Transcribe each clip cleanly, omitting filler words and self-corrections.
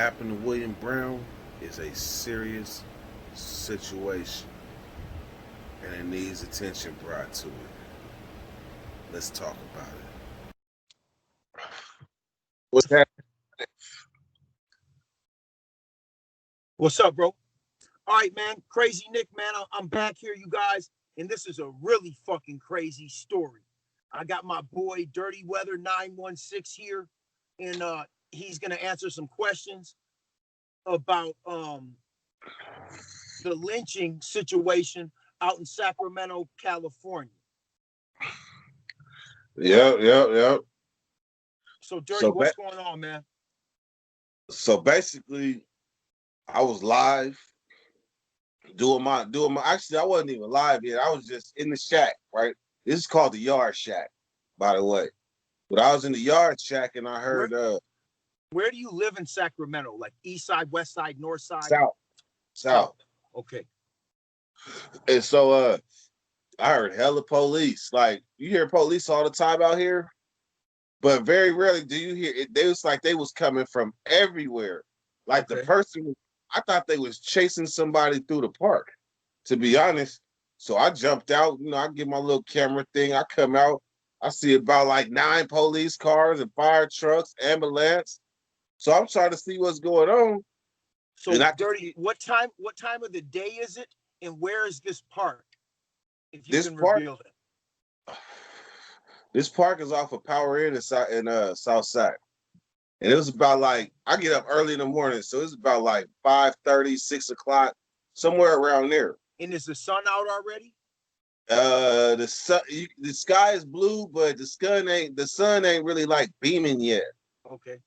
happened to William Brown is a serious situation and it needs attention brought to it. Let's talk about it. What's that? What's up, bro? All right, man. Crazy Nick, man. I'm back here, you guys. And this is a really fucking crazy story. I got my boy Dirty Weather 916 here, and he's gonna answer some questions about the lynching situation out in Sacramento, California. Yep. So, Dirty, So, what's going on, man? so basically, I was live doing my. Actually, I wasn't even live yet. I was just in the shack. Right. This is called the Yard Shack, by the way. But I was in the Yard Shack and I heard Where do you live in Sacramento? Like east side, west side, north side? South. Okay. And so I heard hella police. Like you hear police all the time out here, but very rarely do you hear it. They was like they was coming from everywhere. Like the person, I thought they was chasing somebody through the park, to be honest. So I jumped out, I get my little camera thing. I come out, I see about like 9 police cars and fire trucks, ambulance. So I'm trying to see what's going on. So Dirty, what time of the day is it? And where is this park? If you can reveal that. This park is off of Power Inn in South Side. And it was about like, I get up early in the morning, so it's about like 5:30, 6 o'clock, somewhere around there. And is the sun out already? The sky is blue, but the sun ain't really like beaming yet. Okay.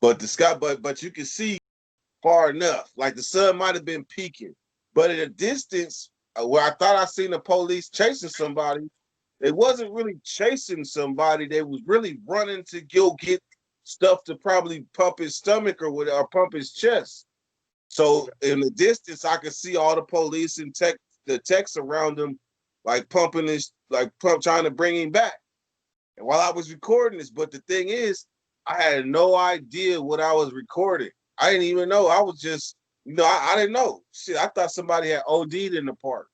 But the sky, but you can see far enough. Like the sun might have been peaking. But at a distance, where I thought I seen the police chasing somebody, they wasn't really chasing somebody. They was really running to go get stuff to probably pump his stomach or pump his chest. So in the distance, I could see all the police and the techs around him, like pumping his, trying to bring him back. And while I was recording this, but the thing is, I had no idea what I was recording. I didn't even know. I was just, I didn't know. Shit, I thought somebody had OD'd in the park.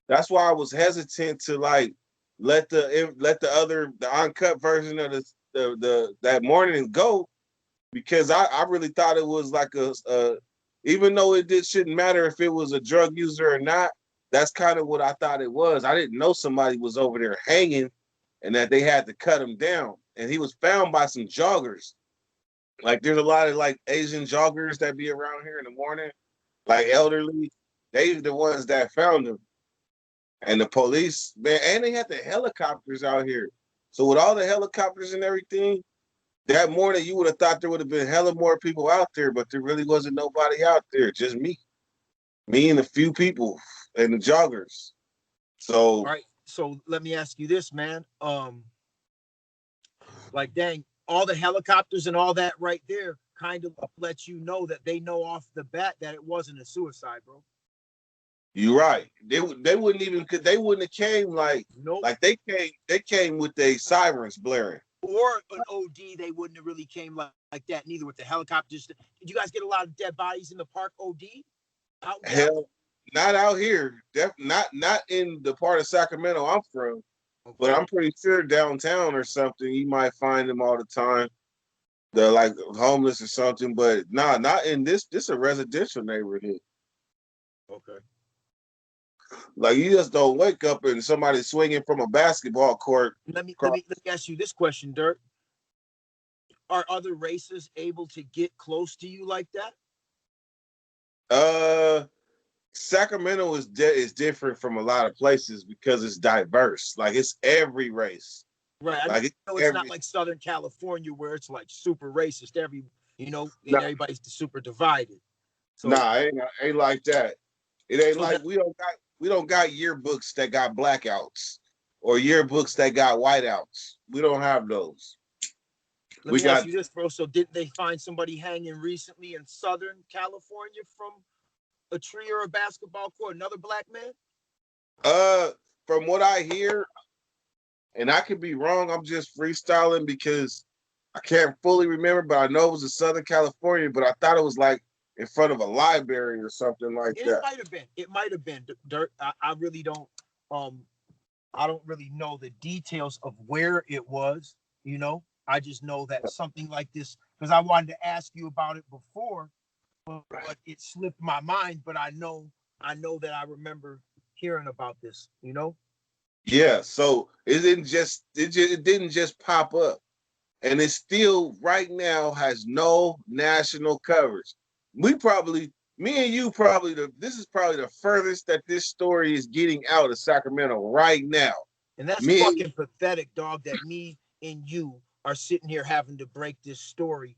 That's why I was hesitant to like let the uncut version of that morning go, because I really thought it was like a even though shouldn't matter if it was a drug user or not. That's kind of what I thought it was. I didn't know somebody was over there hanging and that they had to cut him down. And he was found by some joggers. Like there's a lot of like Asian joggers that be around here in the morning, like elderly. They the ones that found him. And the police, man, and they had the helicopters out here. So with all the helicopters and everything, that morning you would have thought there would have been hella more people out there, but there really wasn't nobody out there, just me. Me and a few people and the joggers. So all right. So let me ask you this, man. Like dang, all the helicopters and all that right there kind of lets you know that they know off the bat that it wasn't a suicide, bro. You're right. They wouldn't have came like they came with their sirens blaring. Or an OD, they wouldn't have really came like that, neither with the helicopters. Did you guys get a lot of dead bodies in the park OD? Hell, not out here. Not in the part of Sacramento I'm from. Okay. But I'm pretty sure downtown or something, you might find them all the time. They're like homeless or something, but not in this. This is a residential neighborhood. Okay. Like you just don't wake up and somebody swinging from a basketball court. Let me ask you this question, Dirk. Are other races able to get close to you like that? Sacramento is different from a lot of places because it's diverse. Like it's every race. Right. I know it's not like Southern California where it's like super racist. Everybody's super divided. So, ain't like that. It ain't like we don't got yearbooks that got blackouts or yearbooks that got whiteouts. We don't have those. Let me ask you this, bro. So didn't they find somebody hanging recently in Southern California from a tree or a basketball court? Another black man? From what I hear, and I could be wrong, I'm just freestyling because I can't fully remember, but I know it was in Southern California, but I thought it was like in front of a library or something like And that. it might have been. It might have been dirt. I really don't. I don't really know the details of where it was. You know, I just know that something like this, because I wanted to ask you about it before, but it slipped my mind. But I know that I remember hearing about this. You know. Yeah, so it didn't just pop up. And it still right now has no national coverage. Me and you probably this is probably the furthest that this story is getting out of Sacramento right now. And that's Me fucking pathetic, dog, that me and you are sitting here having to break this story.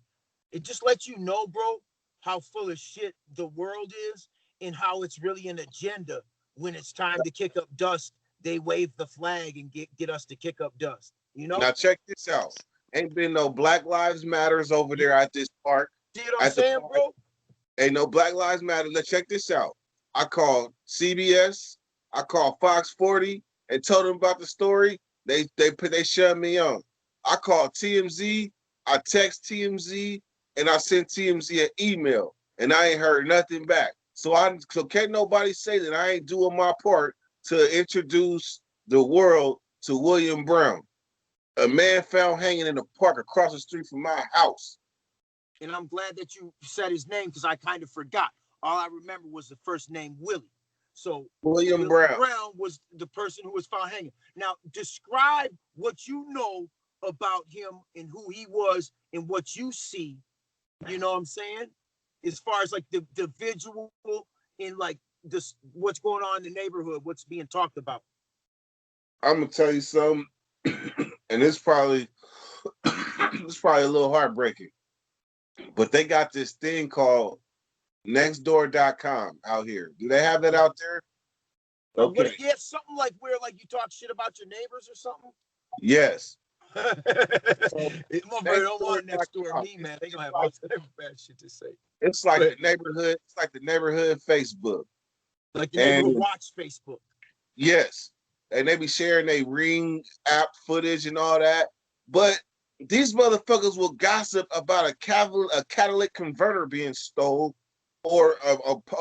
It just lets you know, bro, how full of shit the world is and how it's really an agenda. When it's time to kick up dust, they wave the flag and get us to kick up dust. You know? Now check this out. Ain't been no Black Lives Matters over You there at this park. see what I'm At the saying, park, bro? ain't no Black Lives Matter. Let's check this out. I called CBS, I called Fox 40 and told them about the story. They shut me on. I called TMZ, I text TMZ, and I sent TMZ an email, and I ain't heard nothing back. So can't nobody say that I ain't doing my part to introduce the world to William Brown, a man found hanging in the park across the street from my house. And I'm glad that you said his name because I kind of forgot. All I remember was the first name Willie. So William Willie Brown. Brown was the person who was found hanging. Now describe what you know about him and who he was and what you see. You know what I'm saying? As far as like the visual and like this, what's going on in the neighborhood, what's being talked about. I'm gonna tell you something, and it's probably a little heartbreaking, but they got this thing called nextdoor.com out here. Do they have that out there? What? Okay. Yeah, something like where like you talk shit about your neighbors or something. Yes. So Motherfucker don't want next door nextdoor.com. me, man. They gonna have all type of bad shit to say. It's like But the neighborhood. It's like the neighborhood Facebook. like the And neighborhood watch Facebook. yes, and they be sharing their Ring app footage and all that. But these motherfuckers will gossip about a catalytic converter being stolen or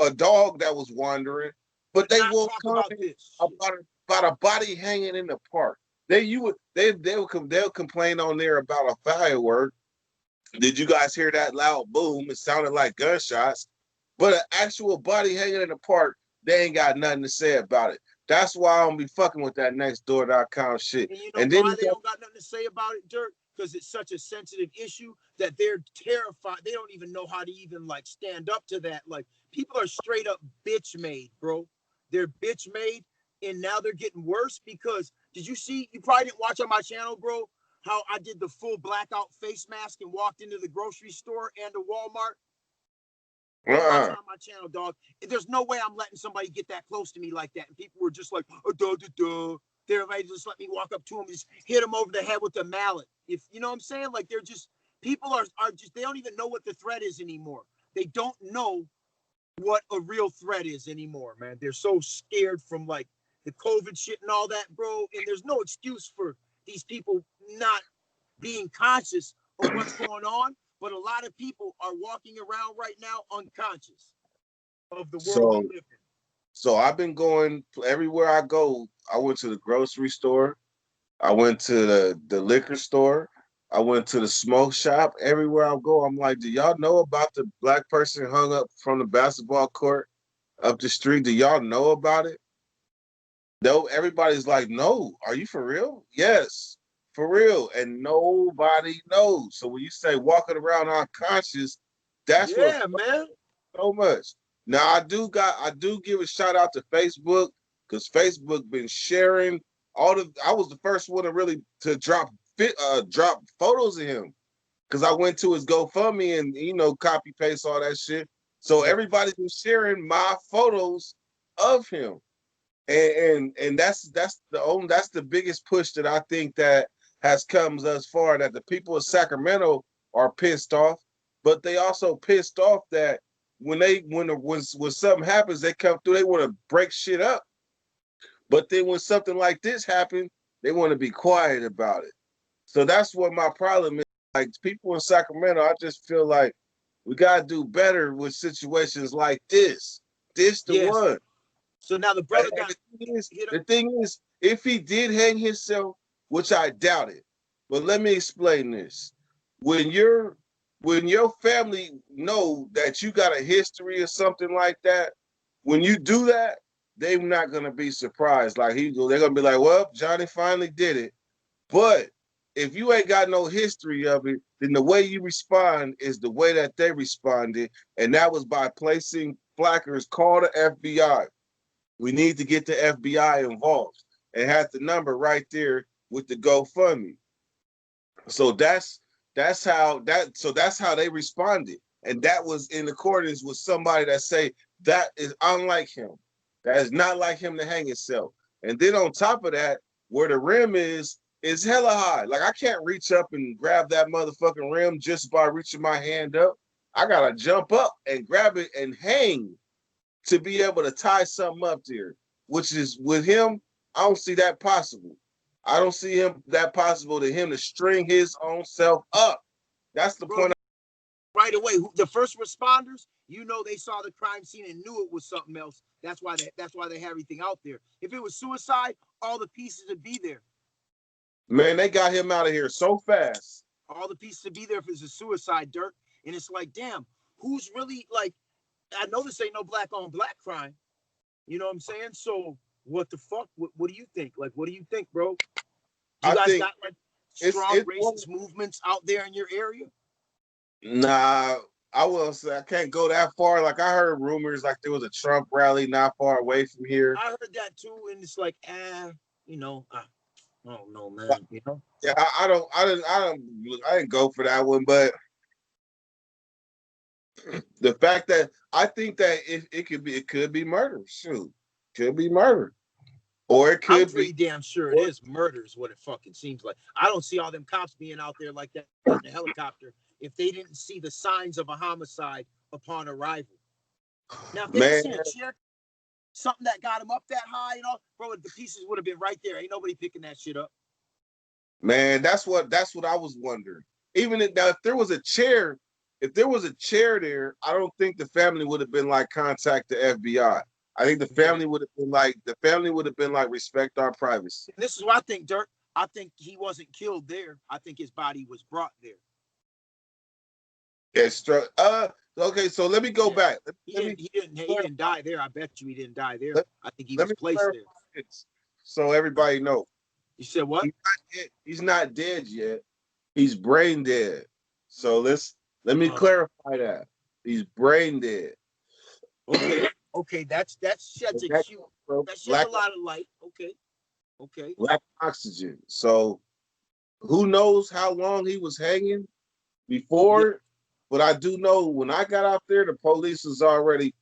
a dog that was wandering, but But they not won't talk about comment this shit. about a body hanging in the park. They'll complain on there about a firework. Did you guys hear that loud boom? It sounded like gunshots. But an actual body hanging in the park, they ain't got nothing to say about it. That's why I don't be fucking with that nextdoor.com shit. And you know And then why they don't got nothing to say about it, Dirk? Because it's such a sensitive issue that they're terrified. They don't even know how to even like stand up to that. Like people are straight up bitch made, bro. They're bitch made, and now they're getting worse because did you see? You probably didn't watch on my channel, bro. How I did the full blackout face mask and walked into the grocery store and a Walmart. Go watch it on my channel, dog. There's no way I'm letting somebody get that close to me like that. And people were just like, oh, duh, duh, duh. They're ready to just let me walk up to them and just hit them over the head with a mallet. If you know what I'm saying? Like they're just people are just they don't even know what the threat is anymore. They don't know what a real threat is anymore, man. They're so scared from like the COVID shit and all that, bro. And there's no excuse for these people not being conscious of what's going on. But a lot of people are walking around right now unconscious of the world we so live in. so I've been going everywhere I go. I went to the grocery store. I went to the liquor store. I went to the smoke shop. Everywhere I go, I'm like, do y'all know about the black person hung up from the basketball court up the street? Do y'all know about it? No, everybody's like, no, are you for real? Yes, for real. And nobody knows. So when you say walking around unconscious, that's what Yeah, man. so much. Now I do give a shout out to Facebook because Facebook been sharing I was the first one to really to drop photos of him because I went to his GoFundMe and copy paste all that shit. So Yeah. everybody's been sharing my photos of him. And that's the biggest push that I think that has come thus far, that the people of Sacramento are pissed off, but they also pissed off that when something happens, they come through, they want to break shit up. But then when something like this happens, they want to be quiet about it. So that's what my problem is. like people in Sacramento, I just feel like we gotta do better with situations like this. This the Yes. one. So now the brother got hit up. The thing is, if he did hang himself, which I doubt it, but let me explain this. When your family know that you got a history or something like that, when you do that, they're not gonna be surprised. Like they're gonna be like, "Well, Johnny finally did it." But if you ain't got no history of it, then the way you respond is the way that they responded, and that was by placing placards, call the FBI. We need to get the FBI involved, and had the number right there with the GoFundMe. So that's how they responded, and that was in accordance with somebody that say that is unlike him. That is not like him to hang himself. And then on top of that, where the rim is hella high. Like I can't reach up and grab that motherfucking rim just by reaching my hand up. I gotta jump up and grab it and hang to be able to tie something up there, which is with him, I don't see that possible. I don't see him that possible to him to string his own self up. That's the point. Right away, the first responders, they saw the crime scene and knew it was something else. That's why they have everything out there. If it was suicide, all the pieces would be there. Man, they got him out of here so fast. All the pieces would be there if it's a suicide, Dirk. And it's like, damn, who's really like? I know this ain't no black on black crime. You know what I'm saying? So what the fuck? What do you think? Like, what do you think, bro? You guys got like strong racist movements out there in your area? Nah, I will say I can't go that far. Like I heard rumors like there was a Trump rally not far away from here. I heard that too, and it's like, I don't know, man. Yeah, I didn't go for that one, but the fact that I think that it could be murder. Shoot, could be murder, or it could I'm pretty damn sure it is murder. Is what it fucking seems like. I don't see all them cops being out there like that in the helicopter if they didn't see the signs of a homicide upon arrival. Now, if they didn't see a chair, something that got him up that high, bro, the pieces would have been right there. Ain't nobody picking that shit up. Man, that's what I was wondering. Even if there was a chair, there, I don't think the family would have been like contact the FBI. I think the family would have been like respect our privacy. And this is what I think, Dirk. I think he wasn't killed there. I think his body was brought there. Okay, so let me go back. He didn't die there. I bet you he didn't die there. I think he was placed there. So everybody knows. You said what? He's not dead yet. He's brain dead. So let me clarify that. He's brain dead. Okay, that sheds a lot of light. Okay. Lack of oxygen. So who knows how long he was hanging before? Yeah. But I do know when I got out there, the police was already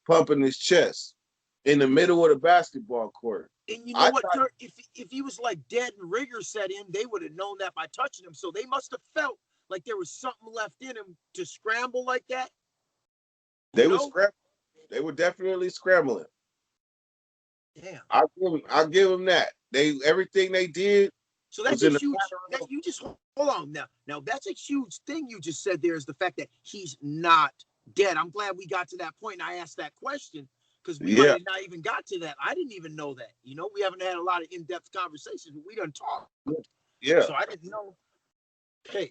pumping his chest in the middle of the basketball court. And you know what, Dirk? If he was like dead and rigor set in, they would have known that by touching him. So they must have felt like there was something left in him to scramble like that. They were definitely scrambling. Damn. I'll give them that. Everything they did. So that's a huge. You just hold on now. Now that's a huge thing you just said. There is the fact that he's not dead. I'm glad we got to that point. And I asked that question because we might have not even got to that. I didn't even know that. We haven't had a lot of in-depth conversations, but we done talked. Yeah. So I didn't know. Okay.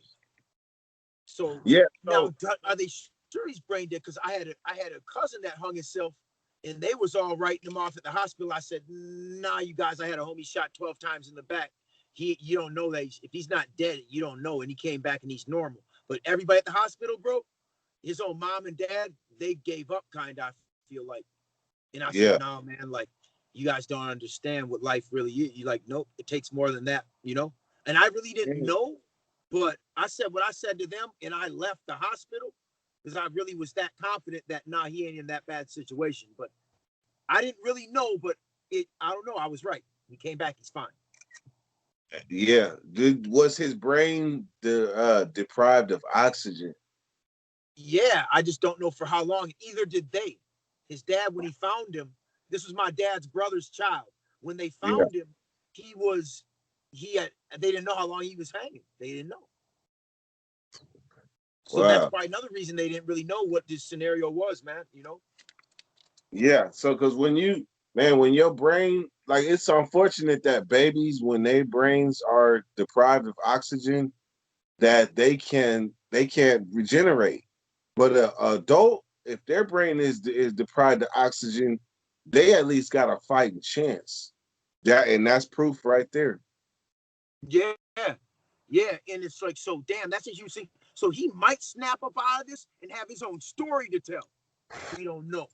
So yeah. Now are they sure he's brain dead? Because I had a cousin that hung himself, and they was all writing him off at the hospital. I said, nah, you guys. I had a homie shot 12 times in the back. You don't know that if he's not dead, you don't know. And he came back and he's normal. But everybody at the hospital, bro, his own mom and dad, they gave up kind of, I feel like. And I said, no, man, like, you guys don't understand what life really is. You're like, nope, it takes more than that, And I really didn't know, but I said what I said to them, and I left the hospital because I really was that confident that, he ain't in that bad situation. But I didn't really know, but I don't know. I was right. He came back, he's fine. Yeah. Was his brain deprived of oxygen? Yeah, I just don't know for how long. Either did they. His dad, when he found him, this was my dad's brother's child. When they found him, he they didn't know how long he was hanging. They didn't know. So that's Wow. probably another reason they didn't really know what this scenario was, man. Yeah. So, because when your brain, like, it's unfortunate that babies, when their brains are deprived of oxygen, that they can't regenerate. But a adult, if their brain is deprived of oxygen, they at least got a fighting chance. That's proof right there. Yeah, yeah, and it's like, so damn, that's a huge thing. So he might snap up out of this and have his own story to tell. We don't know.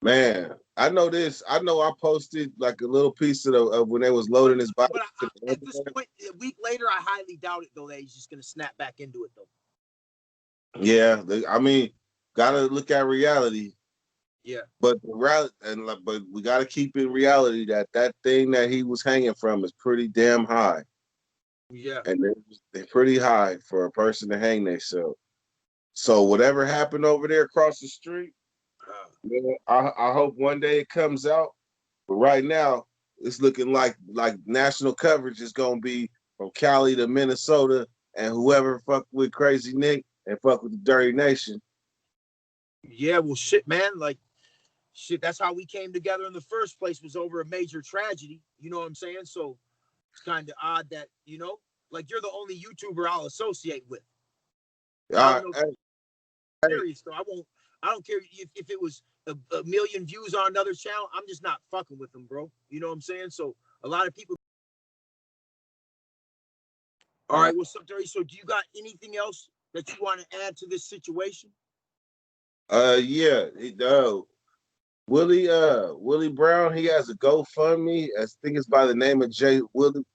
Man, I know this. I know I posted like a little piece of when they was loading his body. But at this point, a week later, I highly doubt it though that he's just gonna snap back into it though. Yeah, I mean, gotta look at reality. Yeah, But but we gotta keep in reality that thing that he was hanging from is pretty damn high, yeah. and they're pretty high for a person to hang themselves. So whatever happened over there across the street, man, I hope one day it comes out. But right now, it's looking like national coverage is gonna be from Cali to Minnesota, and whoever fuck with Crazy Nick and fuck with the Dirty Nation. Yeah, well, shit, man. Like, shit, that's how we came together in the first place, was over a major tragedy. You know what I'm saying? So it's kind of odd that, like, you're the only YouTuber I'll associate with. I don't know if Hey, you're serious, though. I don't care if it was a million views on another channel. I'm just not fucking with them, bro. You know what I'm saying? So a lot of people. All right, what's up, Terry? So do you got anything else that you want to add to this situation? yeah, Willie Brown, he has a GoFundMe. I think it's by the name of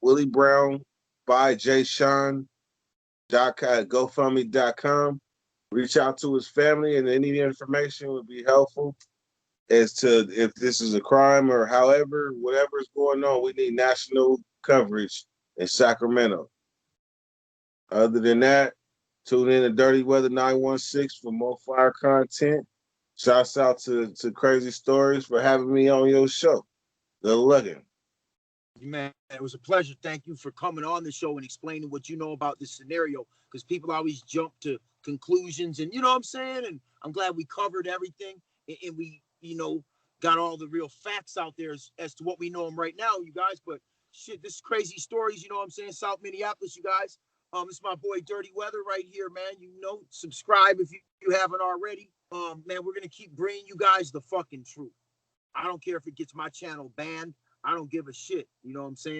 Willie Brown by Jay Sean GoFundMe.com. Reach out to his family, and any information would be helpful as to if this is a crime or however, whatever is going on. We need national coverage in Sacramento. Other than that, tune in to Dirty Weather 916 for more fire content. Shouts out to Crazy Stories for having me on your show. Good looking. Man, it was a pleasure. Thank you for coming on the show and explaining what you know about this scenario, because people always jump to conclusions, and you know what I'm saying? And I'm glad we covered everything, and we, got all the real facts out there as to what we know them right now, you guys. But shit, this is Crazy Stories, you know what I'm saying? South Minneapolis, you guys. It's my boy Dirty Weather right here, man. Subscribe if you haven't already. Man, we're gonna keep bringing you guys the fucking truth. I don't care if it gets my channel banned. I don't give a shit. You know what I'm saying?